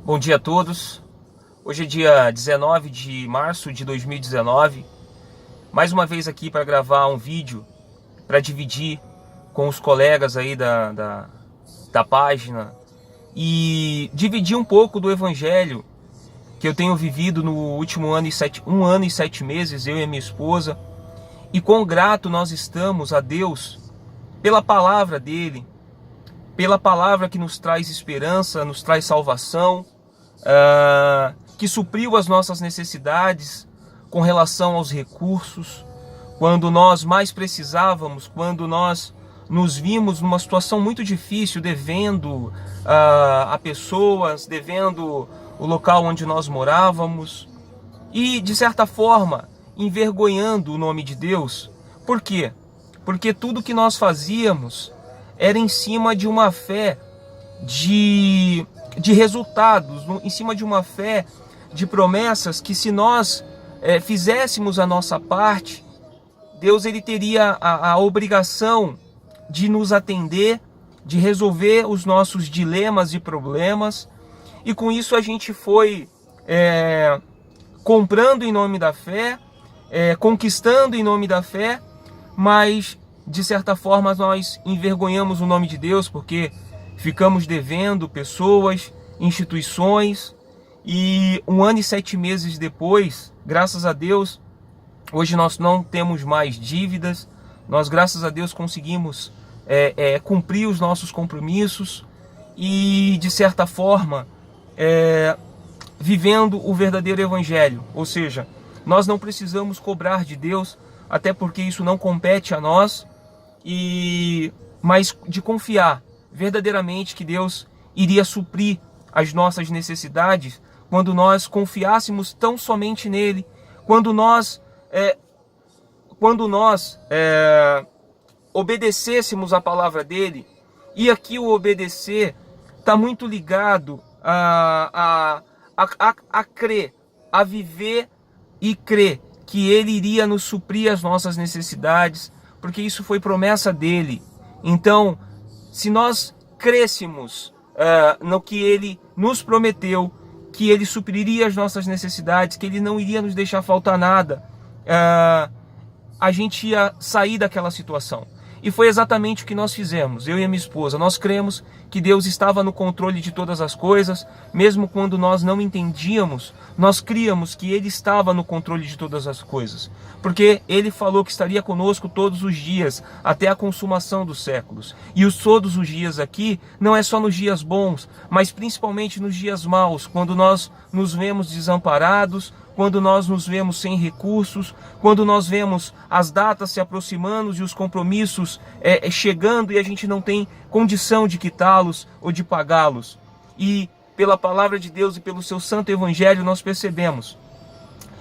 Bom dia a todos. Hoje é dia 19 de março de 2019. Mais uma vez aqui para gravar um vídeo para dividir com os colegas aí da página e dividir um pouco do evangelho que eu tenho vivido no último ano e 7 meses, eu e a minha esposa. E quão grato nós estamos a Deus pela palavra dele, pela palavra que nos traz esperança, nos traz salvação, que supriu as nossas necessidades com relação aos recursos, quando nós mais precisávamos, quando nós nos vimos numa situação muito difícil, devendo a pessoas, devendo o local onde nós morávamos e, de certa forma, envergonhando o nome de Deus. Por quê? Porque tudo que nós fazíamos era em cima de uma fé de resultados, em cima de uma fé de promessas que, se nós fizéssemos a nossa parte, Deus ele teria a obrigação de nos atender, de resolver os nossos dilemas e problemas. E com isso a gente foi comprando em nome da fé, conquistando em nome da fé, mas de certa forma nós envergonhamos o nome de Deus, porque ficamos devendo pessoas, instituições. E 1 ano e 7 meses depois, graças a Deus, hoje nós não temos mais dívidas. Nós, graças a Deus, conseguimos cumprir os nossos compromissos e, de certa forma, vivendo o verdadeiro evangelho. Ou seja, nós não precisamos cobrar de Deus, até porque isso não compete a nós, mas de confiar verdadeiramente que Deus iria suprir as nossas necessidades quando nós confiássemos tão somente nele, quando nós obedecêssemos a palavra dele. E aqui o obedecer está muito ligado a crer, a viver e crer que ele iria nos suprir as nossas necessidades, porque isso foi promessa dele. Então, se nós crêssemos no que ele nos prometeu, que ele supriria as nossas necessidades, que ele não iria nos deixar faltar nada, a gente ia sair daquela situação. E foi exatamente o que nós fizemos, eu e a minha esposa. Nós cremos que Deus estava no controle de todas as coisas, mesmo quando nós não entendíamos, nós críamos que ele estava no controle de todas as coisas, porque ele falou que estaria conosco todos os dias, até a consumação dos séculos. E os todos os dias aqui não é só nos dias bons, mas principalmente nos dias maus, quando nós nos vemos desamparados, quando nós nos vemos sem recursos, quando nós vemos as datas se aproximando e os compromissos chegando e a gente não tem condição de quitá-los ou de pagá-los. E pela palavra de Deus e pelo seu santo evangelho nós percebemos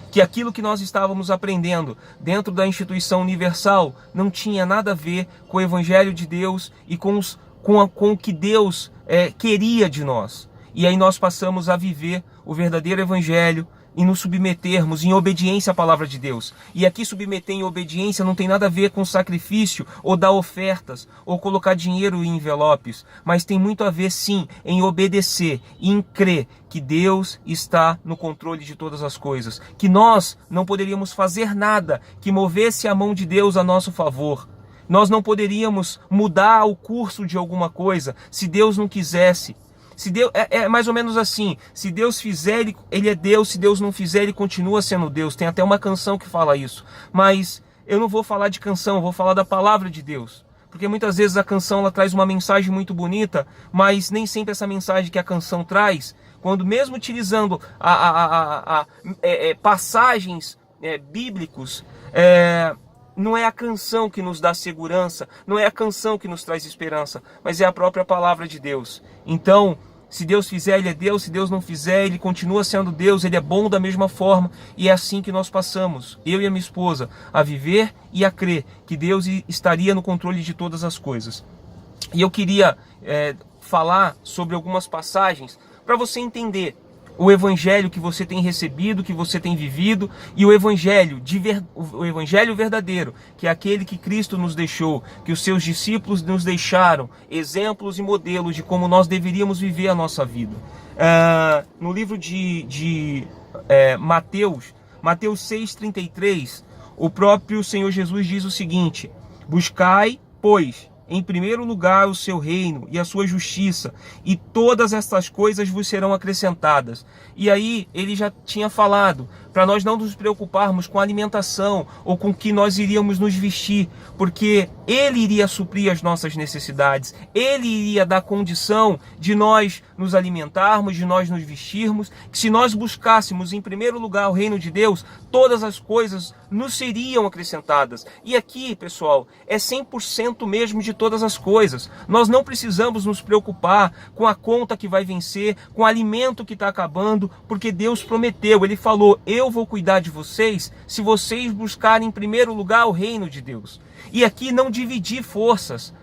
que aquilo que nós estávamos aprendendo dentro da instituição universal não tinha nada a ver com o evangelho de Deus e com o que Deus queria de nós. E aí nós passamos a viver o verdadeiro evangelho e nos submetermos em obediência à palavra de Deus. E aqui submeter em obediência não tem nada a ver com sacrifício, ou dar ofertas, ou colocar dinheiro em envelopes, mas tem muito a ver sim em obedecer e em crer que Deus está no controle de todas as coisas, que nós não poderíamos fazer nada que movesse a mão de Deus a nosso favor. Nós não poderíamos mudar o curso de alguma coisa se Deus não quisesse. Se Deus, é mais ou menos assim, se Deus fizer, ele é Deus, se Deus não fizer, ele continua sendo Deus. Tem até uma canção que fala isso, mas eu não vou falar de canção, eu vou falar da palavra de Deus, porque muitas vezes a canção ela traz uma mensagem muito bonita, mas nem sempre essa mensagem que a canção traz, quando mesmo utilizando passagens bíblicos, não é a canção que nos dá segurança, não é a canção que nos traz esperança, mas é a própria palavra de Deus. Então, se Deus fizer, ele é Deus. Se Deus não fizer, ele continua sendo Deus. Ele é bom da mesma forma. E é assim que nós passamos, eu e a minha esposa, a viver e a crer que Deus estaria no controle de todas as coisas. E eu queria falar sobre algumas passagens para você entender o evangelho que você tem recebido, que você tem vivido, e o evangelho verdadeiro, que é aquele que Cristo nos deixou, que os seus discípulos nos deixaram, exemplos e modelos de como nós deveríamos viver a nossa vida. No livro de Mateus 6,33, o próprio Senhor Jesus diz o seguinte: buscai, pois, em primeiro lugar o seu reino e a sua justiça, e todas estas coisas vos serão acrescentadas. E aí ele já tinha falado para nós não nos preocuparmos com a alimentação ou com o que nós iríamos nos vestir, porque ele iria suprir as nossas necessidades, ele iria dar condição de nós nos alimentarmos, de nós nos vestirmos, que se nós buscássemos em primeiro lugar o reino de Deus, todas as coisas nos seriam acrescentadas. E aqui, pessoal, é 100% mesmo de todas as coisas. Nós não precisamos nos preocupar com a conta que vai vencer, com o alimento que está acabando, porque Deus prometeu, ele falou: eu vou cuidar de vocês se vocês buscarem em primeiro lugar o reino de Deus. E aqui não dividir forças.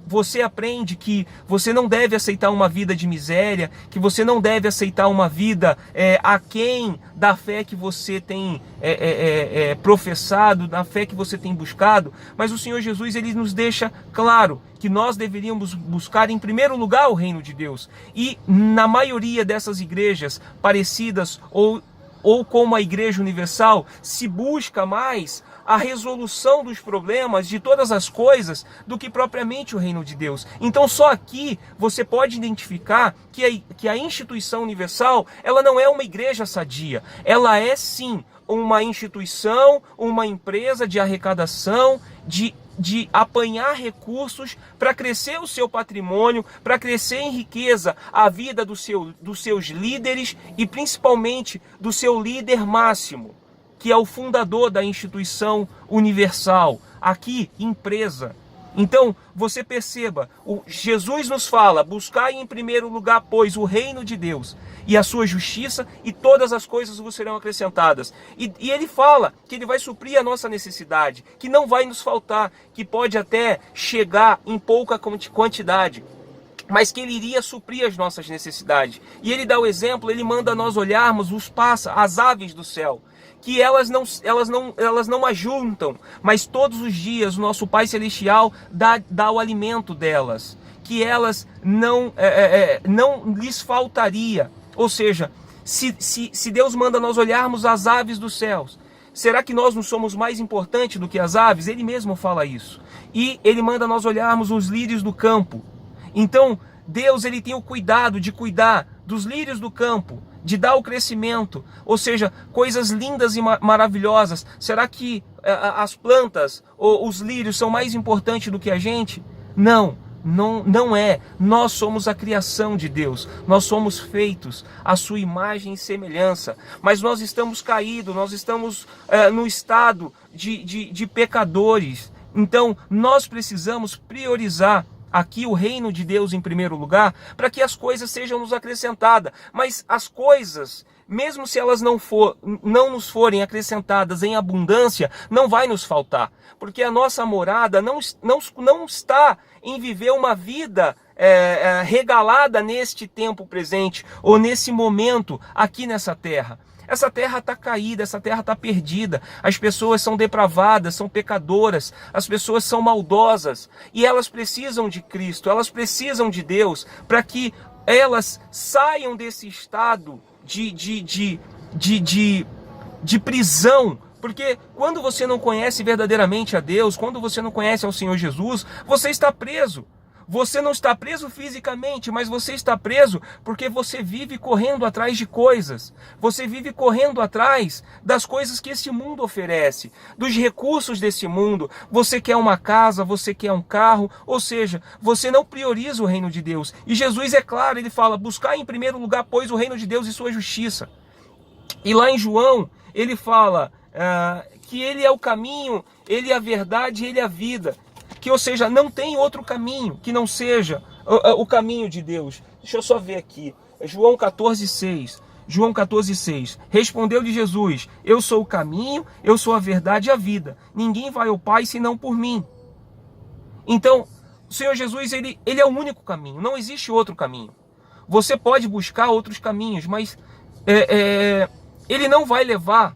Você aprende que você não deve aceitar uma vida de miséria, que você não deve aceitar uma vida aquém da fé que você tem professado, da fé que você tem buscado, mas o Senhor Jesus, ele nos deixa claro que nós deveríamos buscar em primeiro lugar o reino de Deus. E na maioria dessas igrejas parecidas ou como a Igreja Universal, se busca mais a resolução dos problemas de todas as coisas do que propriamente o reino de Deus. Então só aqui você pode identificar que a instituição universal, ela não é uma igreja sadia, ela é sim uma instituição, uma empresa de arrecadação, de apanhar recursos para crescer o seu patrimônio, para crescer em riqueza a vida dos seus líderes e principalmente do seu líder máximo, que é o fundador da instituição universal, aqui empresa. Então, você perceba, Jesus nos fala: buscai em primeiro lugar, pois, o reino de Deus e a sua justiça, e todas as coisas vos serão acrescentadas. E ele fala que ele vai suprir a nossa necessidade, que não vai nos faltar, que pode até chegar em pouca quantidade, mas que ele iria suprir as nossas necessidades. E ele dá o exemplo, ele manda nós olharmos as aves do céu, que elas não ajuntam, mas todos os dias o nosso Pai Celestial dá o alimento delas, que elas não lhes faltaria. Ou seja, se Deus manda nós olharmos as aves dos céus, será que nós não somos mais importantes do que as aves? Ele mesmo fala isso. E ele manda nós olharmos os lírios do campo. Então, Deus, ele tem o cuidado de cuidar dos lírios do campo, de dar o crescimento, ou seja, coisas lindas e maravilhosas. Será que as plantas ou os lírios são mais importantes do que a gente? Não é. Nós somos a criação de Deus, nós somos feitos à sua imagem e semelhança, mas nós estamos caídos, nós estamos no estado de pecadores. Então nós precisamos priorizar aqui o reino de Deus em primeiro lugar, para que as coisas sejam nos acrescentadas. Mas as coisas, mesmo se elas não nos forem acrescentadas em abundância, não vai nos faltar, porque a nossa morada não está em viver uma vida regalada neste tempo presente, ou nesse momento aqui nessa terra. Essa terra está caída, essa terra está perdida, as pessoas são depravadas, são pecadoras, as pessoas são maldosas, e elas precisam de Cristo, elas precisam de Deus, para que elas saiam desse estado de prisão. Porque quando você não conhece verdadeiramente a Deus, quando você não conhece ao Senhor Jesus, você está preso. Você não está preso fisicamente, mas você está preso porque você vive correndo atrás de coisas. Você vive correndo atrás das coisas que esse mundo oferece, dos recursos desse mundo. Você quer uma casa, você quer um carro, ou seja, você não prioriza o reino de Deus. E Jesus é claro, ele fala: buscar em primeiro lugar, pois, o reino de Deus e sua justiça. E lá em João, ele fala que ele é o caminho, ele é a verdade, ele é a vida. Que, ou seja, não tem outro caminho que não seja o caminho de Deus. Deixa eu só ver aqui. João 14,6. João 14,6. Respondeu-lhe Jesus: eu sou o caminho, eu sou a verdade e a vida. Ninguém vai ao Pai senão por mim. Então, o Senhor Jesus, ele é o único caminho. Não existe outro caminho. Você pode buscar outros caminhos, mas ele não vai levar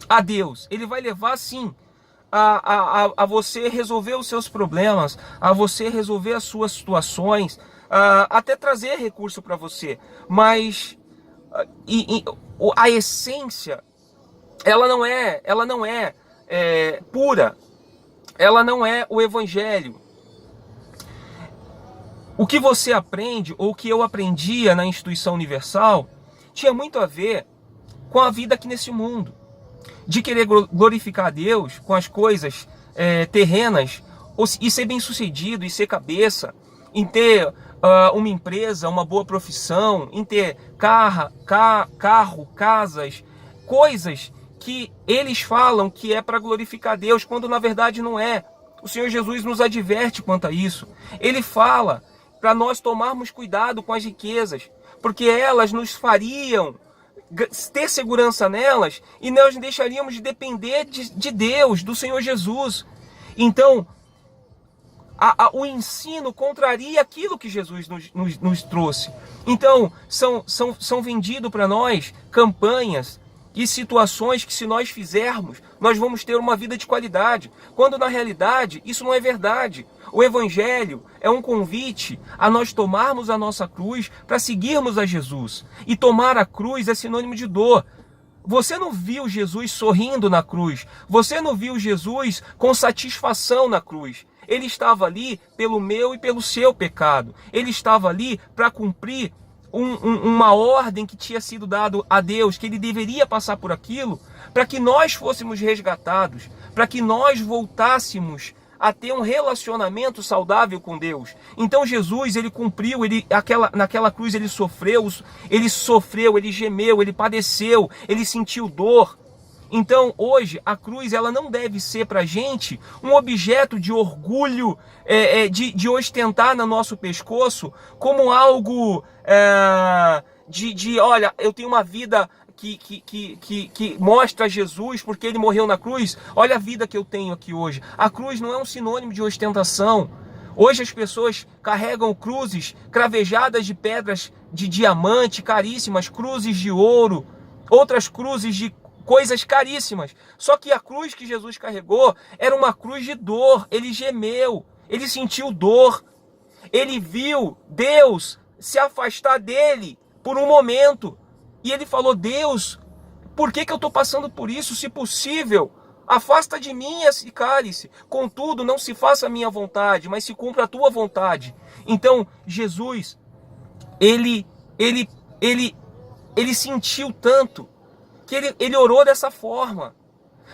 a Deus. Ele vai levar, sim, a você resolver os seus problemas, a você resolver as suas situações, até trazer recurso para você. Mas a essência, ela não é pura. Ela não é o evangelho. O que você aprende, ou o que eu aprendia na instituição universal, tinha muito a ver com a vida aqui nesse mundo. De querer glorificar a Deus com as coisas terrenas, e ser bem sucedido, e ser cabeça, em ter uma empresa, uma boa profissão, em ter carro, casas, coisas que eles falam que é para glorificar a Deus, quando na verdade não é. O Senhor Jesus nos adverte quanto a isso. Ele fala para nós tomarmos cuidado com as riquezas, porque elas nos fariam ter segurança nelas, e nós deixaríamos de depender de Deus, do Senhor Jesus. Então, o ensino contraria aquilo que Jesus nos trouxe. Então, são vendidos para nós campanhas e situações que, se nós fizermos, nós vamos ter uma vida de qualidade, quando na realidade isso não é verdade. O Evangelho é um convite a nós tomarmos a nossa cruz para seguirmos a Jesus. E tomar a cruz é sinônimo de dor. Você não viu Jesus sorrindo na cruz. Você não viu Jesus com satisfação na cruz. Ele estava ali pelo meu e pelo seu pecado. Ele estava ali para cumprir uma ordem que tinha sido dado a Deus, que ele deveria passar por aquilo, para que nós fôssemos resgatados, para que nós voltássemos a ter um relacionamento saudável com Deus. Então Jesus, ele cumpriu, naquela cruz ele sofreu, ele gemeu, ele padeceu, ele sentiu dor. Então hoje a cruz, ela não deve ser para a gente um objeto de orgulho, de ostentar no nosso pescoço, como algo olha, eu tenho uma vida que mostra Jesus porque ele morreu na cruz. Olha a vida que eu tenho aqui hoje. A cruz não é um sinônimo de ostentação. Hoje as pessoas carregam cruzes cravejadas de pedras de diamante caríssimas, cruzes de ouro, outras cruzes de coisas caríssimas. Só que a cruz que Jesus carregou era uma cruz de dor. Ele gemeu, ele sentiu dor, ele viu Deus se afastar dele por um momento. E ele falou: Deus, por que eu estou passando por isso? Se possível, afasta de mim esse cálice. Contudo, não se faça a minha vontade, mas se cumpra a tua vontade. Então, Jesus, ele sentiu tanto que ele orou dessa forma.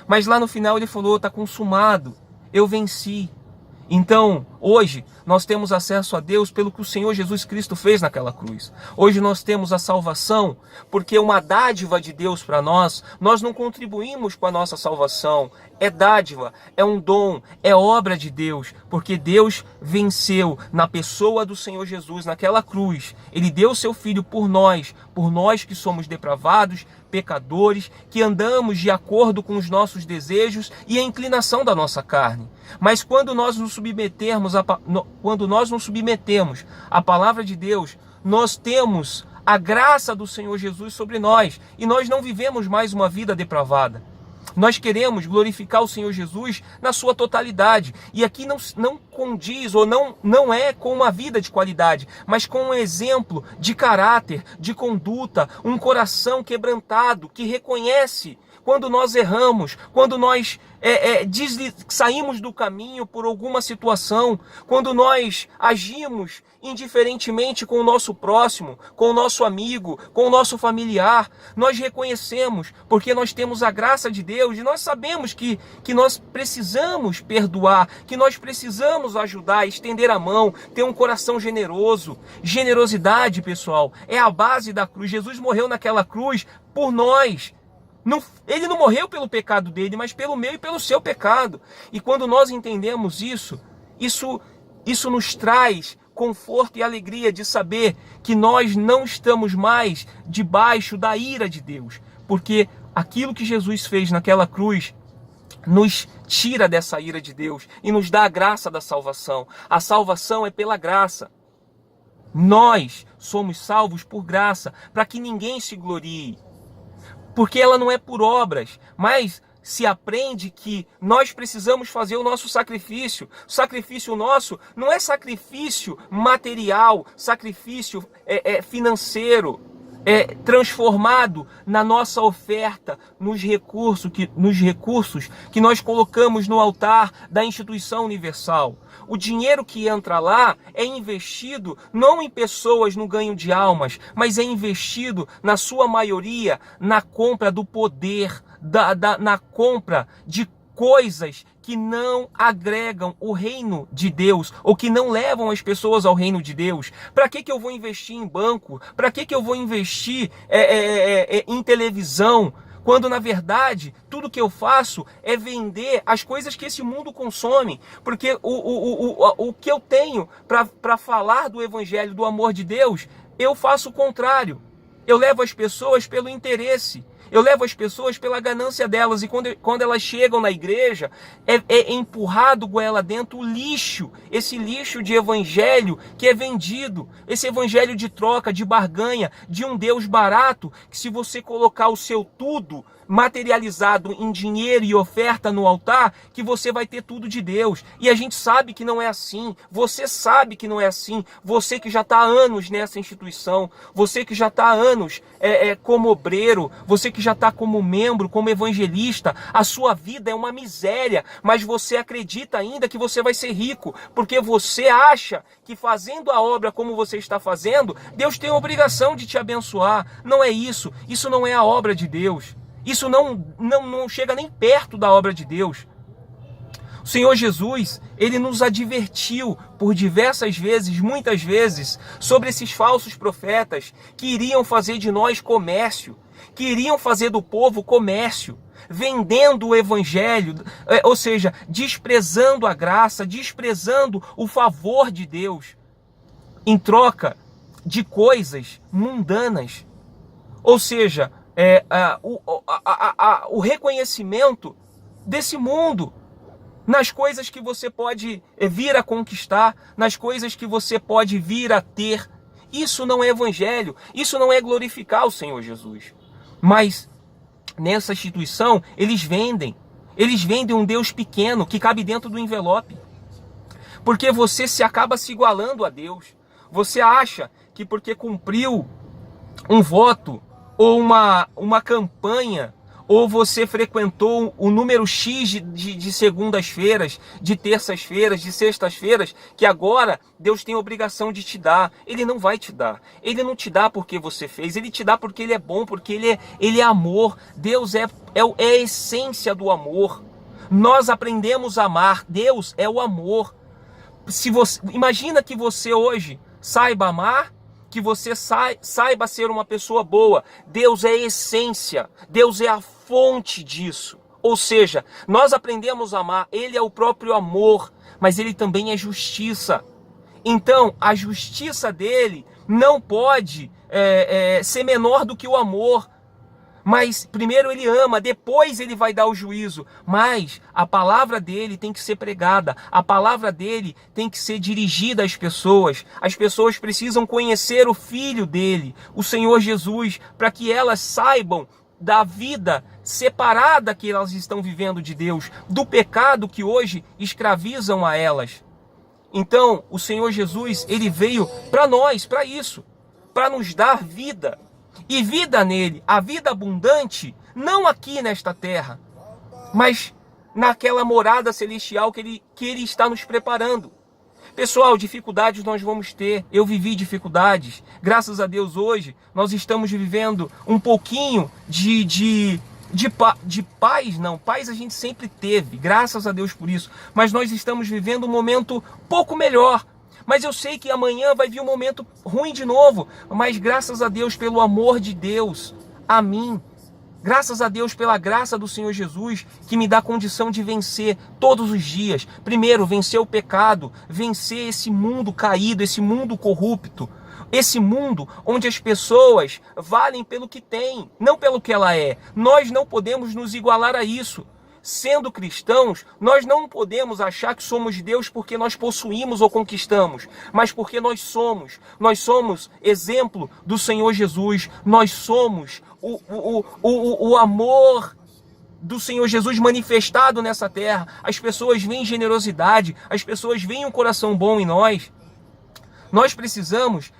Mas lá no final ele falou: está consumado, eu venci. Então, hoje, nós temos acesso a Deus pelo que o Senhor Jesus Cristo fez naquela cruz. Hoje nós temos a salvação, porque é uma dádiva de Deus para nós. Nós não contribuímos com a nossa salvação. É dádiva, é um dom, é obra de Deus, porque Deus venceu na pessoa do Senhor Jesus naquela cruz. Ele deu seu Filho por nós que somos depravados, pecadores, que andamos de acordo com os nossos desejos e a inclinação da nossa carne. Mas quando nós nos submetemos à palavra de Deus, nós temos a graça do Senhor Jesus sobre nós, e nós não vivemos mais uma vida depravada. Nós queremos glorificar o Senhor Jesus na sua totalidade. E aqui não condiz, ou não é com uma vida de qualidade, mas com um exemplo de caráter, de conduta, um coração quebrantado, que reconhece quando nós erramos, quando nós saímos do caminho por alguma situação, quando nós agimos indiferentemente com o nosso próximo, com o nosso amigo, com o nosso familiar. Nós reconhecemos, porque nós temos a graça de Deus, e nós sabemos que nós precisamos perdoar, que nós precisamos ajudar, estender a mão, ter um coração generoso. Generosidade, pessoal, é a base da cruz. Jesus morreu naquela cruz por nós. Ele não morreu pelo pecado dele, mas pelo meu e pelo seu pecado. E quando nós entendemos isso nos traz conforto e alegria de saber que nós não estamos mais debaixo da ira de Deus. Porque aquilo que Jesus fez naquela cruz nos tira dessa ira de Deus e nos dá a graça da salvação. A salvação é pela graça. Nós somos salvos por graça, para que ninguém se glorie. Porque ela não é por obras, mas se aprende que nós precisamos fazer o nosso sacrifício. O sacrifício nosso não é sacrifício material, sacrifício financeiro, transformado na nossa oferta, nos recursos que nós colocamos no altar da instituição universal. O dinheiro que entra lá é investido não em pessoas no ganho de almas, mas é investido, na sua maioria, na compra do poder, na compra de coisas que não agregam o reino de Deus, ou que não levam as pessoas ao reino de Deus. Para que eu vou investir em banco? Para que eu vou investir em televisão? Quando, na verdade, tudo que eu faço é vender as coisas que esse mundo consome. Porque o que eu tenho para falar do evangelho, do amor de Deus, eu faço o contrário. Eu levo as pessoas pelo interesse. Eu levo as pessoas pela ganância delas, e quando elas chegam na igreja, é empurrado goela dentro o lixo, esse lixo de evangelho que é vendido, esse evangelho de troca, de barganha, de um Deus barato, que se você colocar o seu tudo materializado em dinheiro e oferta no altar, que você vai ter tudo de Deus. E a gente sabe que não é assim, você sabe que não é assim, você que já está há anos nessa instituição, você que já está há anos como obreiro, você que já está como membro, como evangelista, a sua vida é uma miséria, mas você acredita ainda que você vai ser rico, porque você acha que fazendo a obra como você está fazendo, Deus tem a obrigação de te abençoar. Não é isso, isso não é a obra de Deus. Isso não chega nem perto da obra de Deus. O Senhor Jesus, ele nos advertiu por diversas vezes, muitas vezes, sobre esses falsos profetas que iriam fazer de nós comércio, que iriam fazer do povo comércio, vendendo o evangelho, ou seja, desprezando a graça, desprezando o favor de Deus, em troca de coisas mundanas. Ou seja, o reconhecimento desse mundo, nas coisas que você pode vir a conquistar, nas coisas que você pode vir a ter. Isso não é evangelho, isso não é glorificar o Senhor Jesus. Mas nessa instituição eles vendem um Deus pequeno que cabe dentro do envelope, porque você se acaba se igualando a Deus. Você acha que porque cumpriu um voto ou uma campanha, ou você frequentou o número X de segundas-feiras, de terças-feiras, de sextas-feiras, que agora Deus tem a obrigação de te dar. Ele não vai te dar. Ele não te dá porque você fez, ele te dá porque ele é bom, porque ele é amor. Deus é a essência do amor. Nós aprendemos a amar. Deus é o amor. Imagina que você hoje saiba amar, que você saiba ser uma pessoa boa. Deus é a essência, Deus é a fonte disso. Ou seja, nós aprendemos a amar, ele é o próprio amor, mas ele também é justiça. Então, a justiça dele não pode ser menor do que o amor. Mas primeiro ele ama, depois ele vai dar o juízo. Mas a palavra dele tem que ser pregada, a palavra dele tem que ser dirigida às pessoas. As pessoas precisam conhecer o Filho dele, o Senhor Jesus, para que elas saibam da vida separada que elas estão vivendo de Deus, do pecado que hoje escravizam a elas. Então, o Senhor Jesus, ele veio para nós, para isso, para nos dar vida. E vida nele, a vida abundante, não aqui nesta terra, mas naquela morada celestial que ele está nos preparando. Pessoal, dificuldades nós vamos ter. Eu vivi dificuldades. Graças a Deus hoje nós estamos vivendo um pouquinho de paz. Não, paz a gente sempre teve, graças a Deus por isso. Mas nós estamos vivendo um momento pouco melhor. Mas eu sei que amanhã vai vir um momento ruim de novo. Mas graças a Deus pelo amor de Deus a mim. Graças a Deus pela graça do Senhor Jesus, que me dá condição de vencer todos os dias. Primeiro, vencer o pecado, vencer esse mundo caído, esse mundo corrupto. Esse mundo onde as pessoas valem pelo que têm, não pelo que ela é. Nós não podemos nos igualar a isso. sendo cristãos, nós não podemos achar que somos de Deus porque nós possuímos ou conquistamos, mas porque nós somos exemplo do Senhor Jesus, nós somos o amor do Senhor Jesus manifestado nessa terra. As pessoas veem generosidade, as pessoas veem um coração bom em nós. Nós precisamos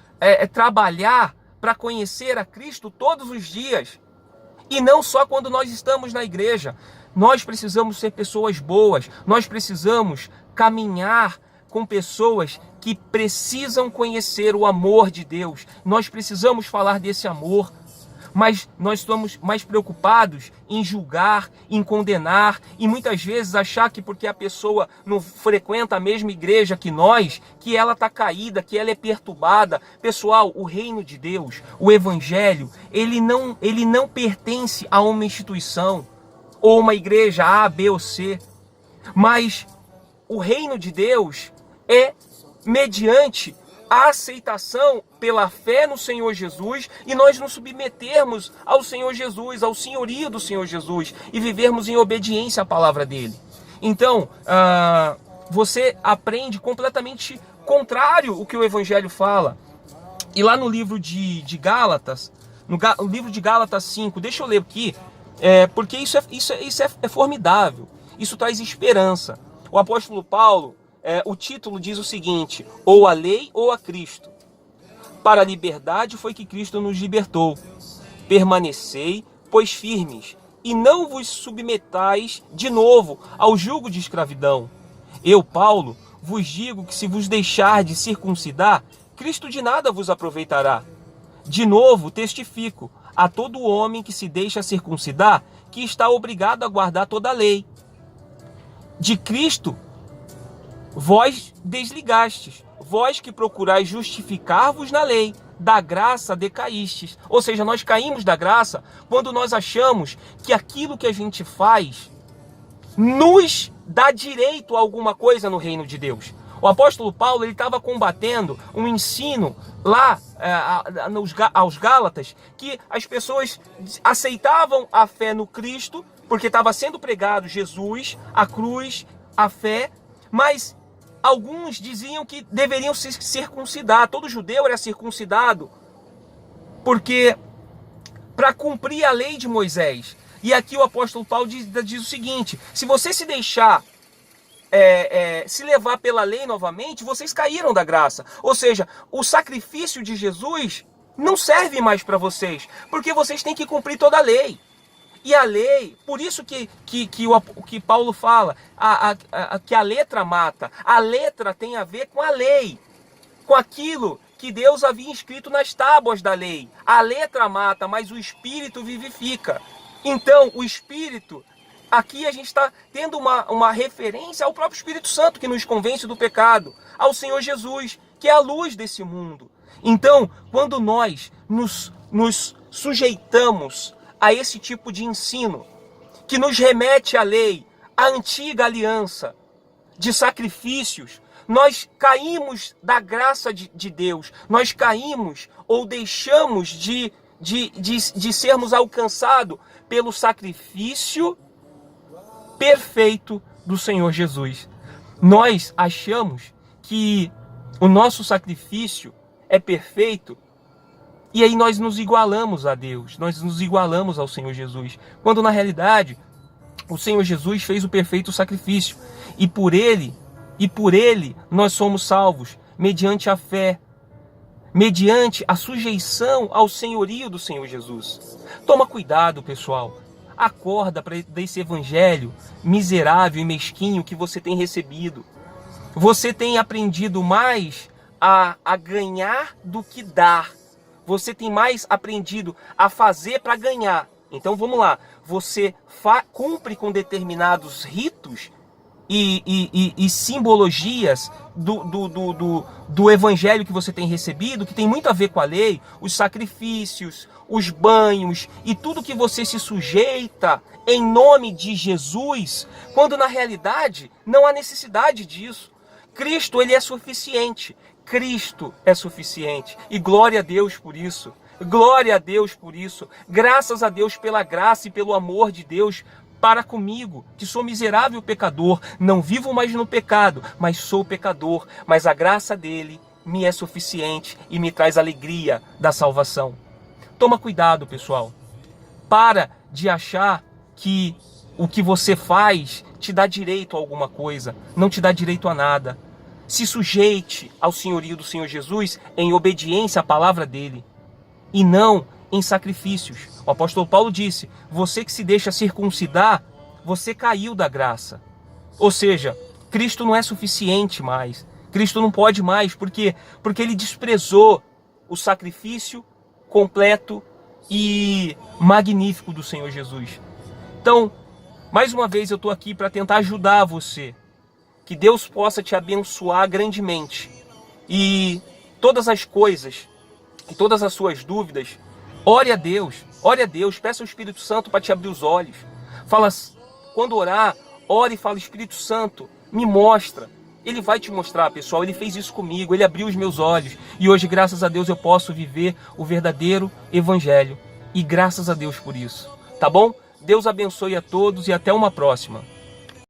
trabalhar para conhecer a Cristo todos os dias. E não só quando nós estamos na igreja. Nós precisamos ser pessoas boas. Nós precisamos caminhar com pessoas que precisam conhecer o amor de Deus. Nós precisamos falar desse amor. Mas nós estamos mais preocupados em julgar, em condenar e muitas vezes achar que porque a pessoa não frequenta a mesma igreja que nós, que ela está caída, que ela é perturbada. Pessoal, o reino de Deus, o evangelho, ele não pertence a uma instituição ou uma igreja A, B ou C, mas o reino de Deus é mediante a aceitação pela fé no Senhor Jesus e nós nos submetermos ao Senhor Jesus, ao senhorio do Senhor Jesus e vivermos em obediência à palavra dele. Então, você aprende completamente contrário o que o Evangelho fala. E lá no livro de Gálatas, no livro de Gálatas 5, deixa eu ler aqui, porque isso é formidável, isso traz esperança. O apóstolo Paulo, o título diz o seguinte: ou a lei ou a Cristo. Para a liberdade foi que Cristo nos libertou. Permanecei, pois firmes, e não vos submetais de novo ao jugo de escravidão. Eu, Paulo, vos digo que se vos deixar de circuncidar, Cristo de nada vos aproveitará. De novo testifico a todo homem que se deixa circuncidar, que está obrigado a guardar toda a lei. De Cristo vós desligastes, vós que procurais justificar-vos na lei, da graça decaístes. Ou seja, nós caímos da graça quando nós achamos que aquilo que a gente faz nos dá direito a alguma coisa no reino de Deus. O apóstolo Paulo estava combatendo um ensino lá aos Gálatas, que as pessoas aceitavam a fé no Cristo, porque estava sendo pregado Jesus, a cruz, a fé, mas alguns diziam que deveriam se circuncidar. Todo judeu era circuncidado porque para cumprir a lei de Moisés. E aqui o apóstolo Paulo diz o seguinte: se você se deixar se levar pela lei novamente, vocês caíram da graça. Ou seja, o sacrifício de Jesus não serve mais para vocês, porque vocês têm que cumprir toda a lei. E a lei, por isso que Paulo fala, que a letra mata. A letra tem a ver com a lei, com aquilo que Deus havia escrito nas tábuas da lei. A letra mata, mas o Espírito vivifica. Então, o Espírito, aqui a gente está tendo uma referência ao próprio Espírito Santo, que nos convence do pecado, ao Senhor Jesus, que é a luz desse mundo. Então, quando nós nos sujeitamos a esse tipo de ensino, que nos remete à lei, à antiga aliança de sacrifícios, nós caímos da graça de Deus, nós caímos ou deixamos de sermos alcançados pelo sacrifício perfeito do Senhor Jesus. Nós achamos que o nosso sacrifício é perfeito e aí nós nos igualamos a Deus, nós nos igualamos ao Senhor Jesus, quando na realidade o Senhor Jesus fez o perfeito sacrifício e por ele nós somos salvos mediante a fé, mediante a sujeição ao senhorio do Senhor Jesus. Toma cuidado, pessoal. Acorda para esse evangelho miserável e mesquinho que você tem recebido. Você tem aprendido mais a ganhar do que dar. Você tem mais aprendido a fazer para ganhar. Então vamos lá. Você cumpre com determinados ritos e simbologias do evangelho que você tem recebido, que tem muito a ver com a lei, os sacrifícios, os banhos e tudo que você se sujeita em nome de Jesus, quando na realidade não há necessidade disso. Cristo, ele é suficiente. Cristo é suficiente. E glória a Deus por isso. Glória a Deus por isso. Graças a Deus pela graça e pelo amor de Deus Para comigo, que sou miserável pecador, não vivo mais no pecado, mas sou pecador, mas a graça dele me é suficiente e me traz alegria da salvação. Toma cuidado, pessoal. Para de achar que o que você faz te dá direito a alguma coisa, não te dá direito a nada. Se sujeite ao senhorio do Senhor Jesus em obediência à palavra dele e não em sacrifícios. O apóstolo Paulo disse: você que se deixa circuncidar, você caiu da graça. Ou seja, Cristo não é suficiente mais. Cristo não pode mais, porque ele desprezou o sacrifício completo e magnífico do Senhor Jesus. Então, mais uma vez eu estou aqui para tentar ajudar você. Que Deus possa te abençoar grandemente. E todas as coisas, e todas as suas dúvidas, ore a Deus, peça ao Espírito Santo para te abrir os olhos. Fala, quando orar, ore e fala: Espírito Santo, me mostra. Ele vai te mostrar, pessoal. Ele fez isso comigo, ele abriu os meus olhos. E hoje, graças a Deus, eu posso viver o verdadeiro evangelho. E graças a Deus por isso. Tá bom? Deus abençoe a todos e até uma próxima.